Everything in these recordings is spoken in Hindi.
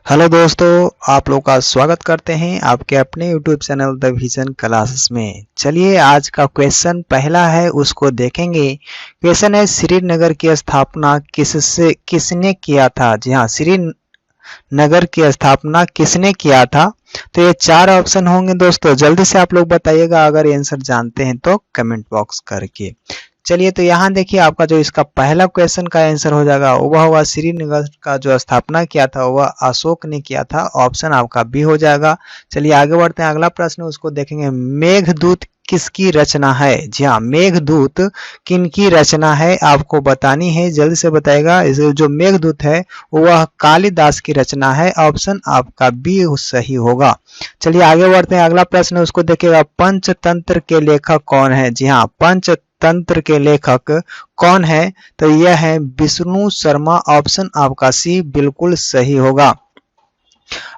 हेलो दोस्तों, आप लोग का स्वागत करते हैं आपके अपने YouTube channel the vision classes में। चलिए आज का क्वेश्चन पहला है उसको देखेंगे। क्वेश्चन है श्रीनगर की स्थापना किसने किया था। जी हाँ, श्रीनगर की स्थापना किसने किया था। तो ये चार ऑप्शन होंगे दोस्तों, जल्दी से आप लोग बताइएगा अगर आंसर जानते हैं तो कमेंट बॉक्स करके। चलिए तो यहाँ देखिए आपका जो इसका पहला क्वेश्चन का आंसर हो जाएगा वह हुआ श्रीनगर का जो स्थापना किया था वह अशोक ने किया था। ऑप्शन आपका बी हो जाएगा। चलिए आगे बढ़ते हैं, अगला प्रश्न उसको देखेंगे। मेघदूत किसकी रचना है। जी हाँ, मेघदूत किनकी रचना है आपको बतानी है, जल्दी से बताएगा। जो मेघदूत है वह कालिदास की रचना है। ऑप्शन आपका बी सही होगा। चलिए आगे बढ़ते हैं, अगला प्रश्न उसको देखिएगा। पंचतंत्र के लेखक कौन है। जी हाँ, पंचतंत्र के लेखक कौन है। तो यह है विष्णु शर्मा। ऑप्शन आपका सी बिल्कुल सही होगा।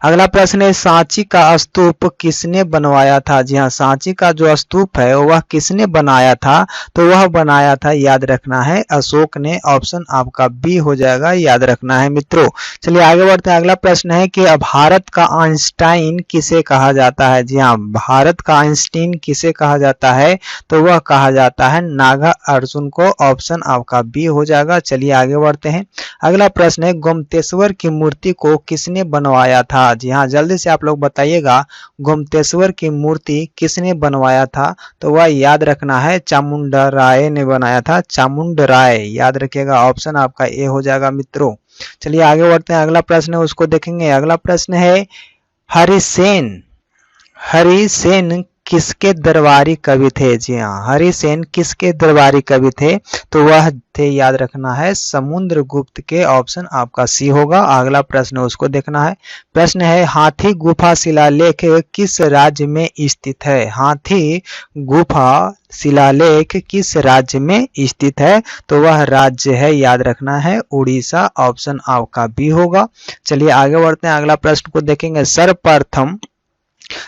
अगला प्रश्न है सांची का स्तूप किसने बनवाया था। जी हाँ, सांची का जो स्तूप है वह किसने बनाया था। तो वह बनाया था, याद रखना है, अशोक ने। ऑप्शन आपका बी हो जाएगा, याद रखना है मित्रों। चलिए आगे बढ़ते हैं, अगला प्रश्न है कि भारत का आइंस्टाइन किसे कहा जाता है। जी हाँ, भारत का आइंस्टाइन किसे कहा जाता है। तो वह कहा जाता है नागा अर्जुन को। ऑप्शन आपका बी हो जाएगा। चलिए आगे बढ़ते हैं, अगला प्रश्न है गोमतेश्वर की मूर्ति को किसने बनवाया था। जी हाँ, जल्दी से आप लोग बताइएगा गोमतेश्वर की मूर्ति किसने बनवाया था। तो वह याद रखना है चामुंडा राय ने बनाया था। चामुंड राय, याद रखिएगा। ऑप्शन आपका ए हो जाएगा मित्रों। चलिए आगे बढ़ते हैं, अगला प्रश्न है उसको देखेंगे। अगला प्रश्न है हरिसेन हरिसेन किसके दरबारी कवि थे। जी हाँ, हरिसेन किसके दरबारी कवि थे। तो वह थे, याद रखना है, समुद्रगुप्त के। ऑप्शन आपका सी होगा। अगला प्रश्न उसको देखना है। प्रश्न है हाथी गुफा शिलालेख किस राज्य में स्थित है। हाथी गुफा शिलालेख किस राज्य में स्थित है। तो वह राज्य है, याद रखना है, उड़ीसा। ऑप्शन आपका बी होगा। चलिए आगे बढ़ते हैं, अगला प्रश्न को देखेंगे।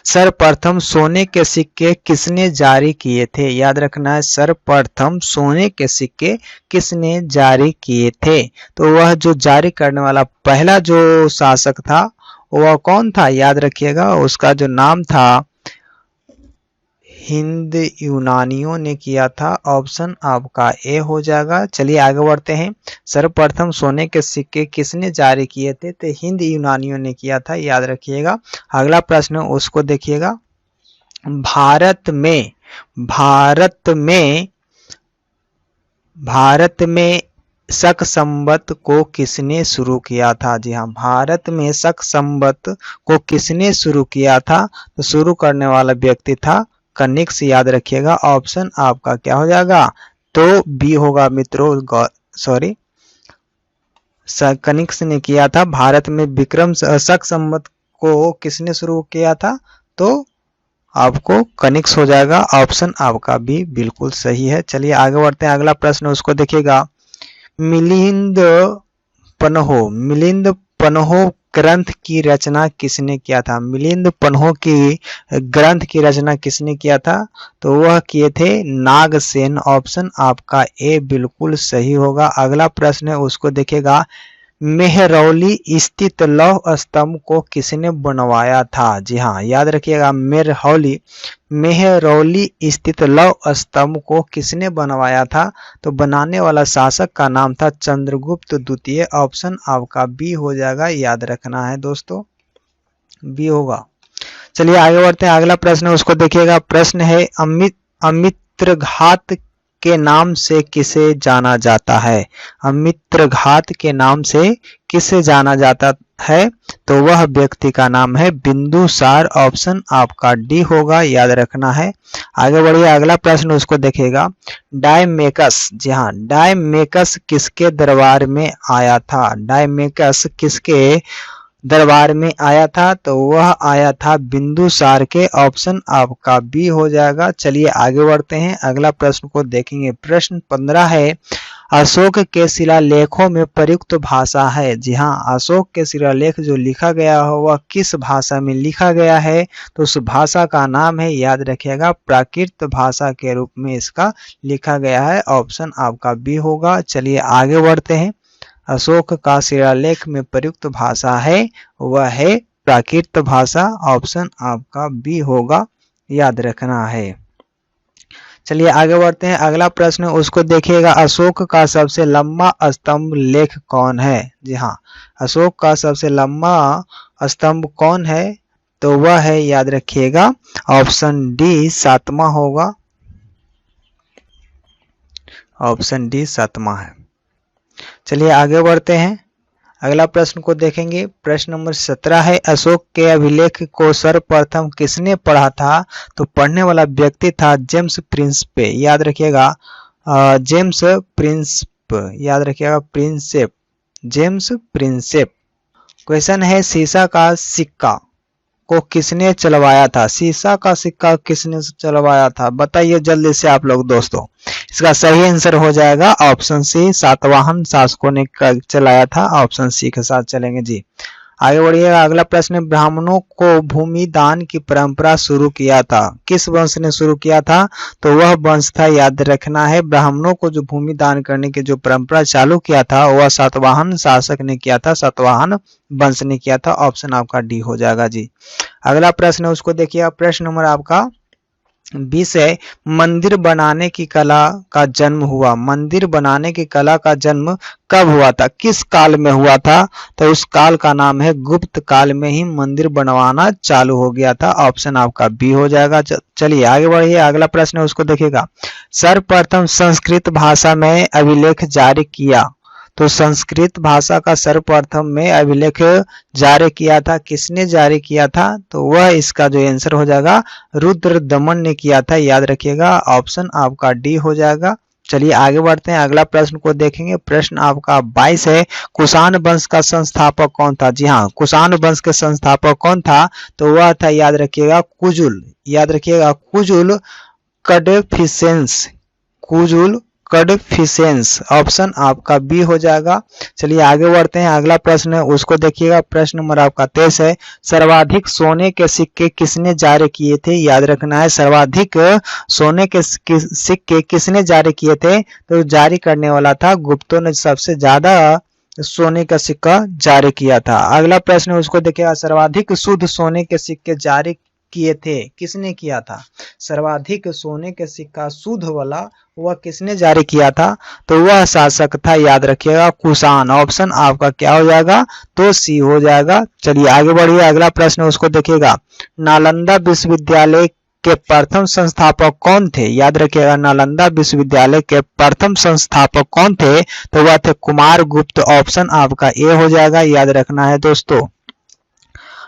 सर्वप्रथम सोने के सिक्के किसने जारी किए थे। याद रखना है, सर्वप्रथम सोने के सिक्के किसने जारी किए थे। तो वह जो जारी करने वाला पहला जो शासक था वह कौन था, याद रखिएगा। उसका जो नाम था हिंद यूनानियों ने किया था। ऑप्शन आपका ए हो जाएगा। चलिए आगे बढ़ते हैं, सर्वप्रथम सोने के सिक्के किसने जारी किए थे। तो हिंद यूनानियों ने किया था, याद रखिएगा। अगला प्रश्न उसको देखिएगा। भारत में शक संवत को किसने शुरू किया था। जी हाँ, भारत में शक संवत को किसने शुरू किया था। तो शुरू करने वाला व्यक्ति था कनिष्क, याद रखिएगा। ऑप्शन आपका क्या हो जाएगा, तो बी होगा मित्रों। सॉरी, कनिष्क ने किया था। भारत में विक्रम शक संवत को किसने शुरू किया था। तो आपको कनिष्क हो जाएगा। ऑप्शन आपका भी बिल्कुल सही है। चलिए आगे बढ़ते हैं, अगला प्रश्न उसको देखिएगा। मिलिंद पन्हो ग्रंथ की रचना किसने किया था। मिलिंद पन्हो की ग्रंथ की रचना किसने किया था। तो वह किए थे नागसेन। ऑप्शन आपका ए बिल्कुल सही होगा। अगला प्रश्न है उसको देखिएगा। मेहरौली स्थित लौह स्तंभ को किसने बनवाया था। जी हाँ, याद रखिएगा, मेहरौली स्थित लौह स्तंभ को किसने बनवाया था। तो बनाने वाला शासक का नाम था चंद्रगुप्त द्वितीय। ऑप्शन आपका बी हो जाएगा, याद रखना है दोस्तों, बी होगा। चलिए आगे बढ़ते हैं, अगला प्रश्न है उसको देखिएगा। प्रश्न है अमित्रघात के नाम से किसे जाना जाता है। अमित्रघात के नाम से किसे जाना जाता है। तो वह व्यक्ति का नाम है बिंदुसार। ऑप्शन आपका डी होगा, याद रखना है। आगे बढ़िए, अगला प्रश्न उसको देखेगा। डायमेकस, जी हाँ, डायमेकस किसके दरबार में आया था। डायमेकस किसके दरबार में आया था। तो वह आया था बिंदुसार के। ऑप्शन आपका बी हो जाएगा। चलिए आगे बढ़ते हैं, अगला प्रश्न को देखेंगे। प्रश्न 15 है अशोक के शिलालेखों में प्रयुक्त भाषा है। जी हाँ, अशोक के शिलालेख जो लिखा गया हो वह किस भाषा में लिखा गया है। तो उस भाषा का नाम है, याद रखिएगा, प्राकृत भाषा के रूप में इसका लिखा गया है। ऑप्शन आपका बी होगा। चलिए आगे बढ़ते हैं, अशोक का शिलालेख में प्रयुक्त भाषा है वह है प्राकृत भाषा। ऑप्शन आपका बी होगा, याद रखना है। चलिए आगे बढ़ते हैं। अगला प्रश्न उसको देखिएगा, अशोक का सबसे लंबा स्तंभ लेख कौन है? जी हाँ, अशोक का सबसे लंबा स्तंभ कौन है? तो वह है, याद रखिएगा, ऑप्शन डी सातवां होगा। ऑप्शन डी सातवां है। चलिए आगे बढ़ते हैं। अगला प्रश्न को देखेंगे। प्रश्न नंबर 17 है, अशोक के अभिलेख को सर्वप्रथम किसने पढ़ा था? तो पढ़ने वाला व्यक्ति था जेम्स प्रिंसेप। याद रखिएगा, जेम्स प्रिंसेप, याद रखिएगा, प्रिंसेप, जेम्स प्रिंसेप। क्वेश्चन है, शीशा का सिक्का को किसने चलवाया था? शीशा का सिक्का किसने चलवाया था? बताइए जल्दी से आप लोग दोस्तों। इसका सही आंसर हो जाएगा ऑप्शन सी, सातवाहन शासकों ने चलाया था। ऑप्शन सी के साथ चलेंगे जी। आगे बढ़िएगा। अगला प्रश्न, ब्राह्मणों को भूमि दान की परंपरा शुरू किया था, किस वंश ने शुरू किया था? तो वह वंश था, याद रखना है, ब्राह्मणों को जो भूमि दान करने की जो परंपरा चालू किया था वह सातवाहन शासक ने किया था, सातवाहन वंश ने किया था। ऑप्शन आपका डी हो जाएगा जी। अगला प्रश्न है उसको देखिए। प्रश्न नंबर आपका 20 है, मंदिर बनाने की कला का जन्म हुआ। मंदिर बनाने की कला का जन्म कब हुआ था? किस काल में हुआ था? तो उस काल का नाम है गुप्त काल में ही मंदिर बनवाना चालू हो गया था। ऑप्शन आपका बी हो जाएगा। चलिए आगे बढ़िए। अगला प्रश्न है उसको देखिएगा, सर्वप्रथम संस्कृत भाषा में अभिलेख जारी किया। तो संस्कृत भाषा का सर्वप्रथम में अभिलेख जारी किया था, किसने जारी किया था? तो वह इसका जो आंसर हो जाएगा रुद्रदमन ने किया था, याद रखिएगा। ऑप्शन आपका डी हो जाएगा। चलिए आगे बढ़ते हैं। अगला प्रश्न को देखेंगे। प्रश्न आपका 22 है, कुषाण वंश का संस्थापक कौन था? जी हाँ, कुषाण वंश के संस्थापक कौन था? तो वह था, याद रखिएगा, कुजुल, याद रखिएगा, कुजुल कड़फिसेंस, कुजुल कड़फिसेंस। ऑप्शन आपका बी हो जाएगा। चलिए आगे बढ़ते हैं। अगला प्रश्न है उसको देखिएगा। प्रश्न नंबर आपका 23 है, सर्वाधिक सोने के सिक्के किसने जारी किए थे? याद रखना है, सर्वाधिक सोने के सिक्के किसने जारी किए थे? तो जारी करने वाला था गुप्तों ने सबसे ज्यादा सोने का सिक्का जारी किया था। अगला प्रश्न है उसको देखिएगा, सर्वाधिक शुद्ध सोने के सिक्के जारी किए थे, किसने किया था? सर्वाधिक सोने के सिक्का शुद्ध वाला वह किसने जारी किया था? तो वह शासक था, याद रखिएगा, कुषाण। ऑप्शन आपका क्या हो जाएगा? तो सी हो जाएगा। चलिए आगे बढ़िए। अगला प्रश्न उसको देखिएगा, नालंदा विश्वविद्यालय के प्रथम संस्थापक कौन थे? याद रखिएगा, नालंदा विश्वविद्यालय के प्रथम संस्थापक कौन थे? तो वह थे कुमार गुप्त। ऑप्शन आपका ए हो जाएगा, याद रखना है दोस्तों।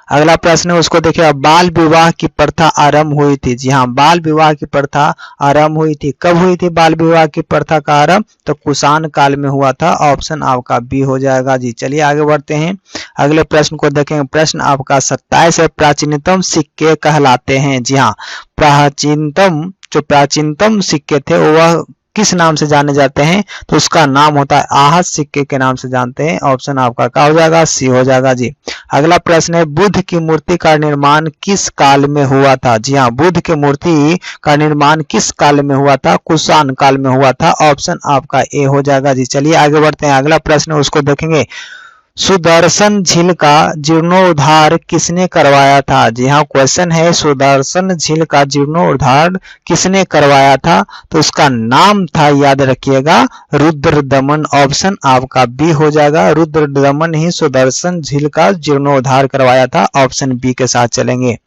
अगला प्रश्न है उसको देखिए, बाल विवाह की प्रथा आरंभ हुई थी। जी हाँ, बाल विवाह की प्रथा आरंभ हुई थी। कब हुई थी बाल विवाह की प्रथा का आरंभ? तो कुषाण काल में हुआ था। ऑप्शन आपका बी हो जाएगा जी। चलिए आगे बढ़ते हैं। अगले प्रश्न को देखेंगे। प्रश्न आपका 27 है, प्राचीनतम सिक्के कहलाते हैं। जी हाँ, जो प्राचीनतम सिक्के थे वह किस नाम से जाने जाते हैं? तो उसका नाम होता है आहत सिक्के के नाम से जानते हैं। ऑप्शन आपका क्या हो जाएगा? सी हो जाएगा जी। अगला प्रश्न है, बुद्ध की मूर्ति का निर्माण किस काल में हुआ था? जी हाँ, बुद्ध की मूर्ति का निर्माण किस काल में हुआ था? कुषाण काल में हुआ था। ऑप्शन आपका ए हो जाएगा जी। चलिए आगे बढ़ते हैं। अगला प्रश्न उसको देखेंगे, सुदर्शन झील का जीर्णोद्धार किसने करवाया था? जी हाँ, क्वेश्चन है, सुदर्शन झील का जीर्णोद्धार किसने करवाया था? तो उसका नाम था, याद रखिएगा, रुद्रदमन। ऑप्शन आपका बी हो जाएगा, रुद्रदमन ही सुदर्शन झील का जीर्णोद्धार करवाया था। ऑप्शन बी के साथ चलेंगे।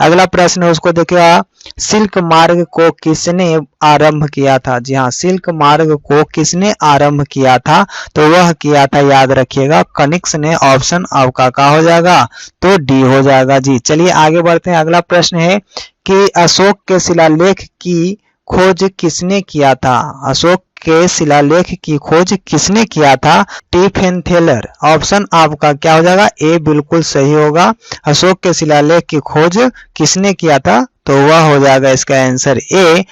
अगला प्रश्न है उसको देखिएगा, सिल्क मार्ग को किसने आरंभ किया था? जी हाँ, सिल्क मार्ग को किसने आरंभ किया था? तो वह किया था, याद रखिएगा, कनिष्क ने। ऑप्शन आपका क्या हो जाएगा? तो डी हो जाएगा जी। चलिए आगे बढ़ते हैं। अगला प्रश्न है कि अशोक के शिलालेख की खोज किसने किया था? अशोक के शिलालेख की खोज किसने किया था? टिफेंथेलर। ऑप्शन आपका क्या हो जाएगा? ए बिल्कुल सही होगा। अशोक के शिलालेख की खोज किसने किया था? तो वह हो जाएगा इसका आंसर ए,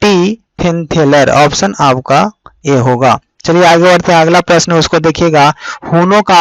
टिफेंथेलर। ऑप्शन आपका ए होगा। चलिए आगे बढ़ते हैं, अगला प्रश्न उसको देखिएगा। हुनों का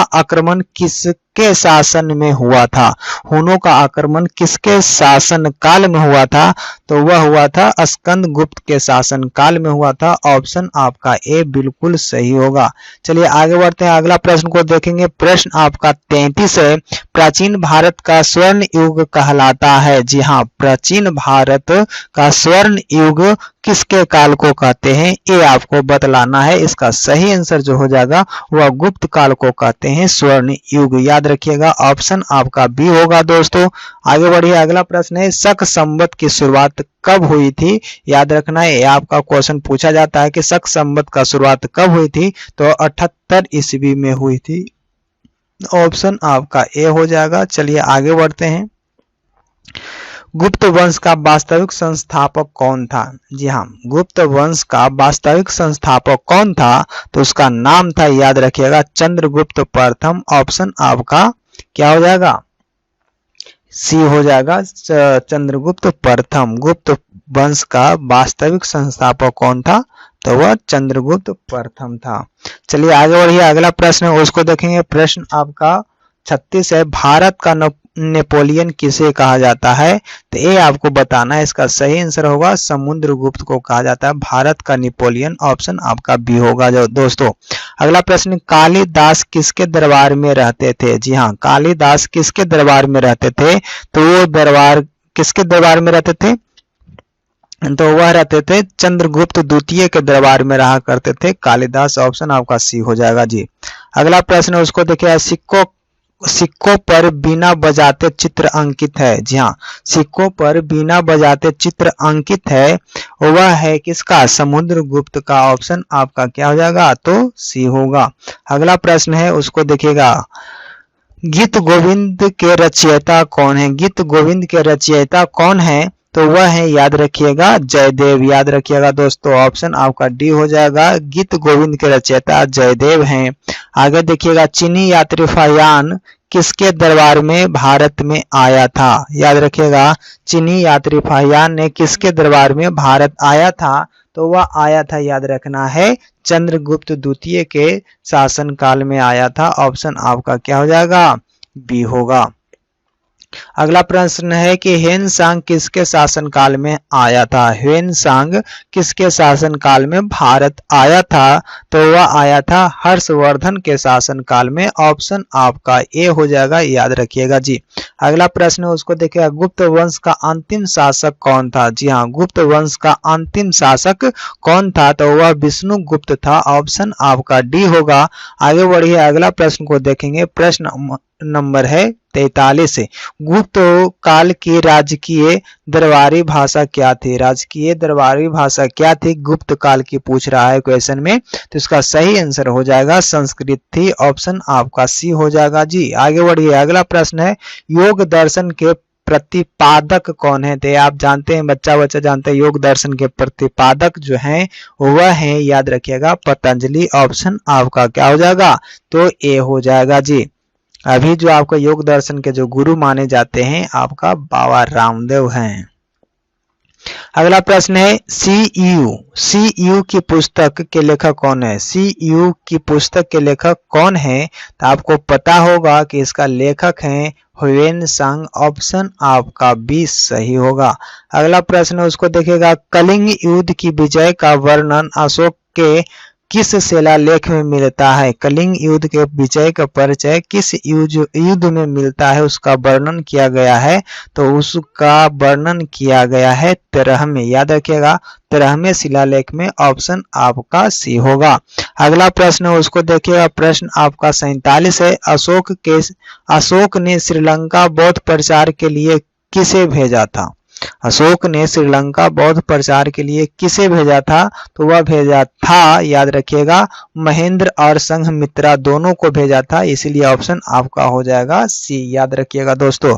आक्रमण किसके शासन में हुआ था? हुनों का आक्रमण किसके शासन काल में हुआ था? तो वह हुआ था स्कंद गुप्त के शासन काल में हुआ था। ऑप्शन आपका ए बिल्कुल सही होगा। चलिए आगे बढ़ते हैं, अगला प्रश्न को देखेंगे। प्रश्न आपका 33 है। प्राचीन भारत का स्वर्ण युग कहलाता है। जी हाँ, प्राचीन भारत का स्वर्ण युग किसके काल को कहते हैं? ये आपको बतलाना है। इसका सही आंसर जो हो जाएगा वह गुप्त काल को कहते हैं स्वर्ण युग। याद रखिएगा, ऑप्शन आपका बी होगा दोस्तों। आगे बढ़िए, अगला प्रश्न है। शक संवत की शुरुआत कब हुई थी? याद रखना है, आपका क्वेश्चन पूछा जाता है कि शक संवत का शुरुआत कब हुई थी? तो 78 ईस्वी में हुई थी। ऑप्शन आपका ए हो जाएगा। चलिए आगे बढ़ते हैं। गुप्त वंश का वास्तविक संस्थापक कौन था? जी हाँ, गुप्त वंश का वास्तविक संस्थापक कौन था? तो उसका नाम था, याद रखिएगा, चंद्रगुप्त प्रथम। ऑप्शन आपका क्या हो जाएगा? सी हो जाएगा, चंद्रगुप्त प्रथम। गुप्त वंश का वास्तविक संस्थापक कौन था? तो वह चंद्रगुप्त प्रथम था। चलिए आगे बढ़िए, अगला प्रश्न है उसको देखेंगे। प्रश्न आपका 36 है। भारत का नेपोलियन किसे कहा जाता है? तो ये आपको बताना है। इसका सही आंसर होगा समुद्रगुप्त को कहा जाता है भारत का नेपोलियन। ऑप्शन आपका बी होगा जो दोस्तों। अगला प्रश्न, कालिदास किसके दरबार में रहते थे? जी हाँ, कालिदास किसके दरबार में रहते थे? तो वो दरबार किसके दरबार में रहते थे? तो वह रहते थे चंद्रगुप्त द्वितीय के दरबार में रहा करते थे कालिदास। ऑप्शन आपका सी हो जाएगा जी। अगला प्रश्न है उसको देखिए। सिक्कों पर बीना बजाते चित्र अंकित है। जी हाँ, सिक्कों पर बीना बजाते चित्र अंकित है, वह है किसका? समुद्रगुप्त का। ऑप्शन आपका क्या हो जाएगा? तो सी होगा। अगला प्रश्न है उसको देखिएगा। गीत गोविंद के रचयिता कौन है? गीत गोविंद के रचयिता कौन है? तो वह है, याद रखिएगा, जयदेव। याद रखिएगा दोस्तों, ऑप्शन आपका डी हो जाएगा। गीत गोविंद के रचयिता जयदेव हैं। आगे देखिएगा, चीनी यात्री फायान किसके दरबार में भारत में आया था? याद रखिएगा, चीनी यात्री फायान ने किसके दरबार में भारत आया था? तो वह आया था, याद रखना है, चंद्रगुप्त द्वितीय के शासन काल में आया था। ऑप्शन आपका क्या हो जाएगा? बी होगा। अगला प्रश्न है कि ह्वेनसांग किसके शासनकाल में आया था? ह्वेनसांग किसके शासनकाल में भारत आया था? तो वह आया था हर्षवर्धन के शासनकाल में। ऑप्शन आपका ए हो जाएगा, याद रखिएगा जी। अगला प्रश्न है उसको देखिएगा। गुप्त वंश का अंतिम शासक कौन था? जी हाँ, गुप्त वंश का अंतिम शासक कौन था? तो वह विष्णुगुप्त था। ऑप्शन आपका डी होगा। आगे बढ़िए, अगला प्रश्न को देखेंगे। प्रश्न नंबर है 43। गुप्त काल की राजकीय दरबारी भाषा क्या थी? राजकीय दरबारी भाषा क्या थी? गुप्त काल की पूछ रहा है क्वेश्चन में, तो इसका सही आंसर हो जाएगा संस्कृत थी। ऑप्शन आपका सी हो जाएगा जी। आगे बढ़िए, अगला प्रश्न है। योग दर्शन के प्रतिपादक कौन है? तो आप जानते हैं, बच्चा जानते हैं, योग दर्शन के प्रतिपादक जो हैं वह है, याद रखिएगा, पतंजलि। ऑप्शन आपका क्या हो जाएगा? तो ए हो जाएगा जी। अभी जो आपको योग दर्शन के जो गुरु माने जाते हैं आपका बाबा रामदेव हैं। अगला प्रश्न है। सीयू की पुस्तक के लेखक कौन है? सीयू की पुस्तक के लेखक कौन है? तो आपको पता होगा कि इसका लेखक है ह्वेनसांग। ऑप्शन आपका बी सही होगा। अगला प्रश्न है उसको देखिएगा। कलिंग युद्ध की विजय का वर्णन अशोक के किस शिलालेख में मिलता है? कलिंग युद्ध के विजय का परिचय किस युद्ध में मिलता है, उसका वर्णन किया गया है? तो उसका वर्णन किया गया है 13वें, याद रखिएगा, 13वें शिलालेख में। ऑप्शन आपका सी होगा। अगला प्रश्न है उसको देखिएगा। प्रश्न आपका 47 है। अशोक ने श्रीलंका बौद्ध प्रचार के लिए किसे भेजा था? अशोक ने श्रीलंका बौद्ध प्रचार के लिए किसे भेजा था? तो वह भेजा था, याद रखिएगा, महेंद्र और संघमित्रा दोनों को भेजा था। इसलिए ऑप्शन आपका हो जाएगा सी, याद रखिएगा दोस्तों।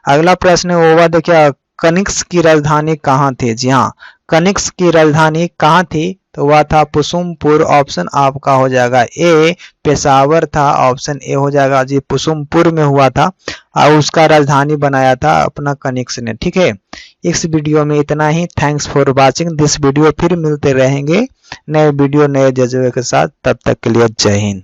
अगला प्रश्न है वह देखिए। कनिष्क की राजधानी कहाँ थी? जी हाँ, कनिष्क की राजधानी कहाँ थी? तो वह था कुसुमपुर। ऑप्शन आपका हो जाएगा ए, पेशावर था। ऑप्शन ए हो जाएगा जी, कुसुमपुर में हुआ था। और उसका राजधानी बनाया था अपना कनिष्क ने। ठीक है, इस वीडियो में इतना ही। Thanks for watching this video. फिर मिलते रहेंगे नए वीडियो नए जज्बे के साथ। तब तक के लिए जय हिंद।